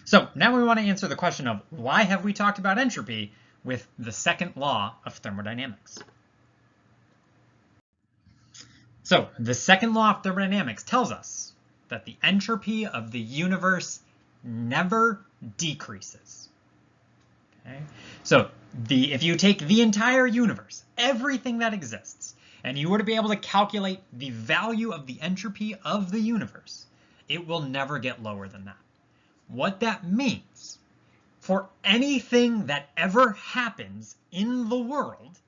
So now we want to answer the question of why have we talked about entropy with the second law of thermodynamics? So the second law of thermodynamics tells us that the entropy of the universe never decreases. Okay? So if you take the entire universe, everything that exists, and you were to be able to calculate the value of the entropy of the universe, it will never get lower than that. What that means, for anything that ever happens in the world,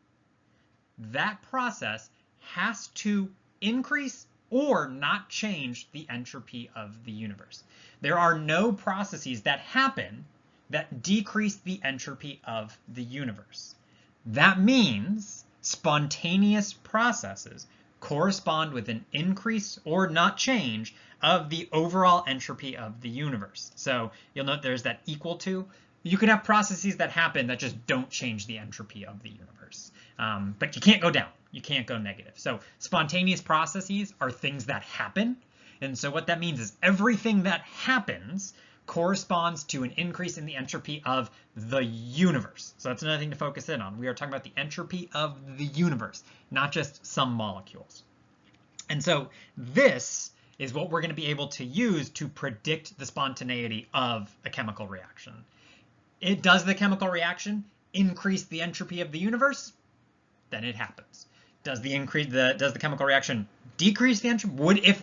that process has to increase or not change the entropy of the universe. There are no processes that happen that decrease the entropy of the universe. That means spontaneous processes correspond with an increase or not change of the overall entropy of the universe. So you'll note there's that equal to. You can have processes that happen that just don't change the entropy of the universe. But you can't go down. You can't go negative. So spontaneous processes are things that happen. And so what that means is everything that happens corresponds to an increase in the entropy of the universe. So that's another thing to focus in on. We are talking about the entropy of the universe, not just some molecules. And so this is what we're going to be able to use to predict the spontaneity of a chemical reaction. Does the chemical reaction increase the entropy of the universe? Then it happens. Does the chemical reaction decrease the entropy?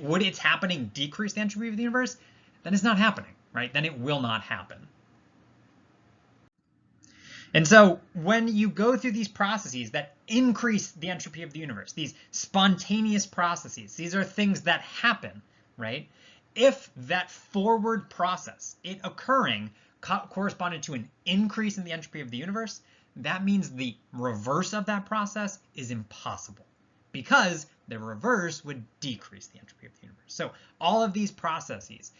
Would its happening decrease the entropy of the universe? Then it's not happening, right? Then it will not happen. And so when you go through these processes that increase the entropy of the universe, these spontaneous processes, these are things that happen, right? If that forward process, it occurring, corresponded to an increase in the entropy of the universe, that means the reverse of that process is impossible, because the reverse would decrease the entropy of the universe. So all of these processes,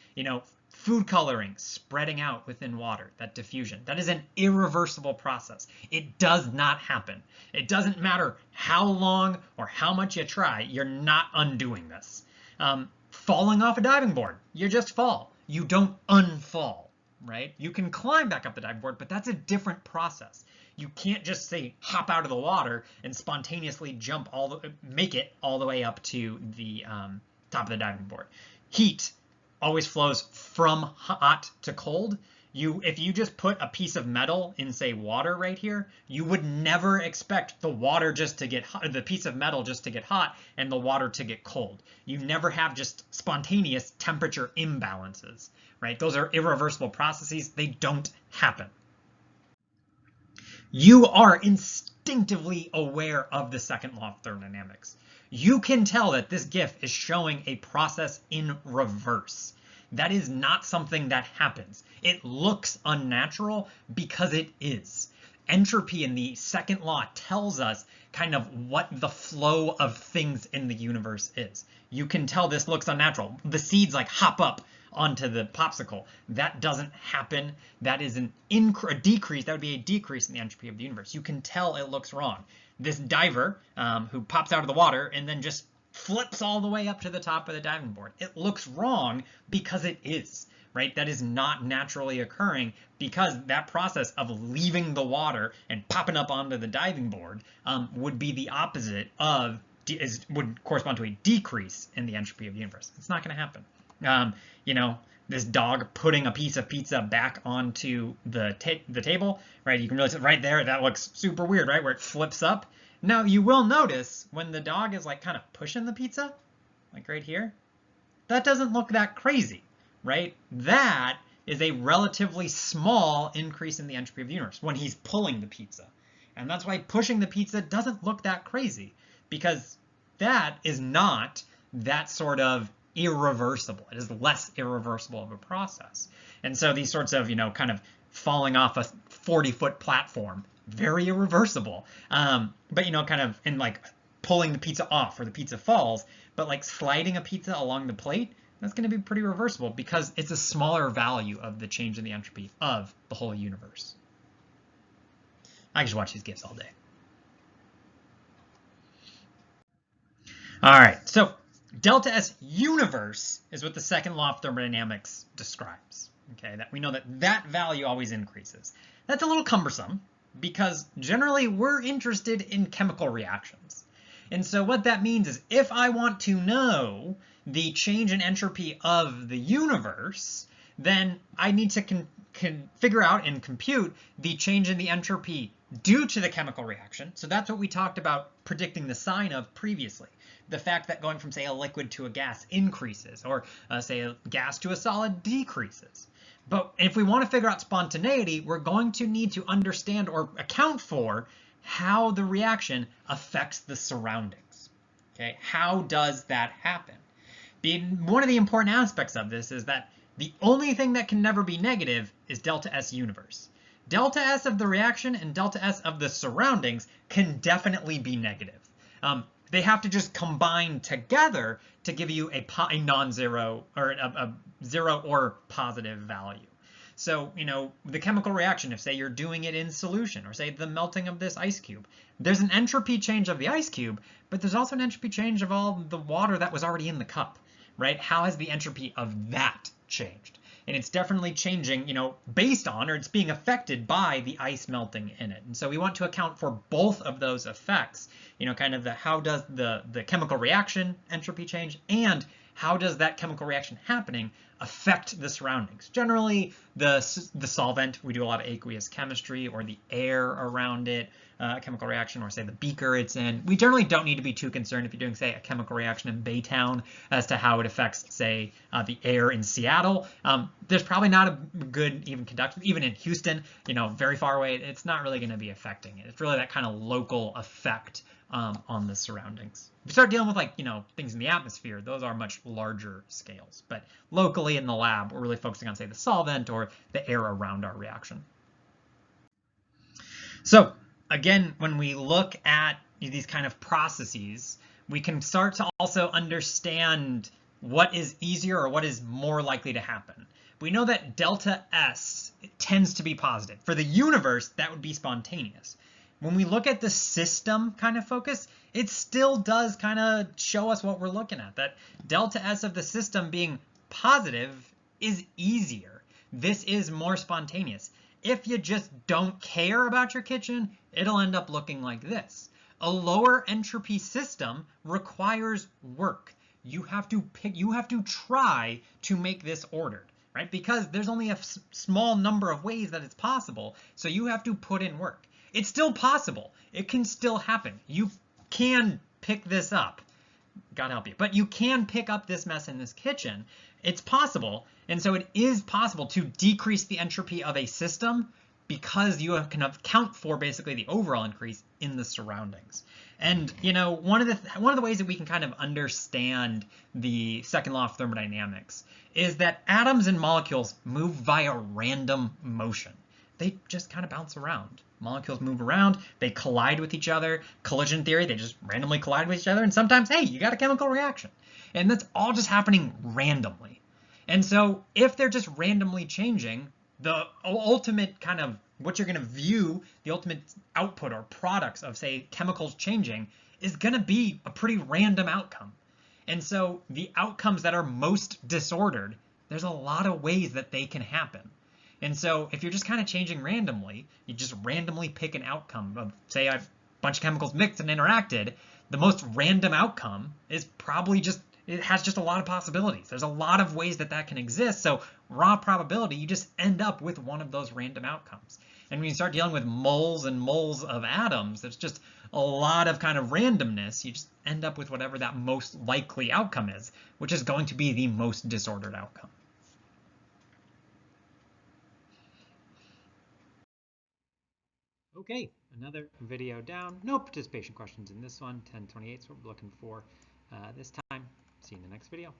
food coloring spreading out within water, that diffusion, that is an irreversible process. It does not happen. It doesn't matter how long or how much you try, you're not undoing this. Falling off a diving board, you just fall. You don't unfall, right? You can climb back up the diving board, but that's a different process. You can't just say hop out of the water and spontaneously make it all the way up to the top of the diving board. Heat always flows from hot to cold. If you just put a piece of metal in, say, water right here, you would never expect the water just to get hot, the piece of metal just to get hot and the water to get cold. You never have just spontaneous temperature imbalances, right? Those are irreversible processes. They don't happen. You are instinctively aware of the second law of thermodynamics. You can tell that this GIF is showing a process in reverse. That is not something that happens. It looks unnatural because it is. Entropy in the second law tells us kind of what the flow of things in the universe is. You can tell this looks unnatural. The seeds hop up onto the popsicle. That doesn't happen. That is a decrease. That would be a decrease in the entropy of the universe. You can tell it looks wrong. This diver who pops out of the water and then just flips all the way up to the top of the diving board. It looks wrong because it is, right? That is not naturally occurring, because that process of leaving the water and popping up onto the diving board would be the opposite of, would correspond to a decrease in the entropy of the universe. It's not going to happen. This dog putting a piece of pizza back onto the table, right? You can really see right there, that looks super weird, right? Where it flips up. Now you will notice when the dog is kind of pushing the pizza, like right here, that doesn't look that crazy, right? That is a relatively small increase in the entropy of the universe when he's pulling the pizza. And that's why pushing the pizza doesn't look that crazy, because that is not that sort of irreversible. It is less irreversible of a process. And so these sorts of, kind of falling off a 40-foot platform, very irreversible. But, kind of in pulling the pizza off, or the pizza falls, but sliding a pizza along the plate, that's going to be pretty reversible because it's a smaller value of the change in the entropy of the whole universe. I can just watch these GIFs all day. All right, so Delta S universe is what the second law of thermodynamics describes. Okay, that we know that that value always increases. That's a little cumbersome because generally we're interested in chemical reactions. And so what that means is if I want to know the change in entropy of the universe, then I need to can figure out and compute the change in the entropy due to the chemical reaction. So that's what we talked about predicting the sign of previously. The fact that going from, say, a liquid to a gas increases, or say a gas to a solid decreases. But if we want to figure out spontaneity, we're going to need to understand or account for how the reaction affects the surroundings. Okay, how does that happen? One of the important aspects of this is that the only thing that can never be negative is delta S universe. Delta S of the reaction and delta S of the surroundings can definitely be negative. They have to just combine together to give you a non-zero or a zero or positive value. So, the chemical reaction, if say you're doing it in solution, or say the melting of this ice cube, there's an entropy change of the ice cube, but there's also an entropy change of all the water that was already in the cup, right? How has the entropy of that changed? And it's definitely changing, based on, or it's being affected by the ice melting in it. And so we want to account for both of those effects, kind of how does the chemical reaction entropy change, and how does that chemical reaction happening affect the surroundings? Generally, the solvent, we do a lot of aqueous chemistry, or the air around it, chemical reaction, or say the beaker it's in. We generally don't need to be too concerned if you're doing, say, a chemical reaction in Baytown as to how it affects, say, the air in Seattle. There's probably not a good even conductor, even in Houston, very far away, it's not really going to be affecting it. It's really that kind of local effect on the surroundings. If you start dealing with things in the atmosphere, those are much larger scales. But locally in the lab, we're really focusing on, say, the solvent or the air around our reaction. So again, when we look at these kind of processes, we can start to also understand what is easier or what is more likely to happen. We know that delta S tends to be positive. For the universe, that would be spontaneous. When we look at the system kind of focus, it still does kind of show us what we're looking at, that delta S of the system being positive is easier. This is more spontaneous. If you just don't care about your kitchen, it'll end up looking like this. A lower entropy system requires work. You have to try to make this ordered, right? Because there's only a small number of ways that it's possible, so you have to put in work. It's still possible. It can still happen. You can pick this up. God help you. But you can pick up this mess in this kitchen. It's possible. And so it is possible to decrease the entropy of a system because you can account for basically the overall increase in the surroundings. And one of the ways that we can kind of understand the second law of thermodynamics is that atoms and molecules move via random motion. They just kind of bounce around. Molecules move around, they collide with each other. Collision theory, they just randomly collide with each other. And sometimes, hey, you got a chemical reaction. And that's all just happening randomly. And so if they're just randomly changing, the ultimate kind of what you're going to view, the ultimate output or products of, say, chemicals changing is going to be a pretty random outcome. And so the outcomes that are most disordered, there's a lot of ways that they can happen. And so if you're just kind of changing randomly, you just randomly pick an outcome of, say, a bunch of chemicals mixed and interacted, the most random outcome is probably it has just a lot of possibilities. There's a lot of ways that can exist. So raw probability, you just end up with one of those random outcomes. And when you start dealing with moles and moles of atoms, there's just a lot of kind of randomness. You just end up with whatever that most likely outcome is, which is going to be the most disordered outcome. Okay, another video down. No participation questions in this one. 1028 is what we're looking for this time. See you in the next video.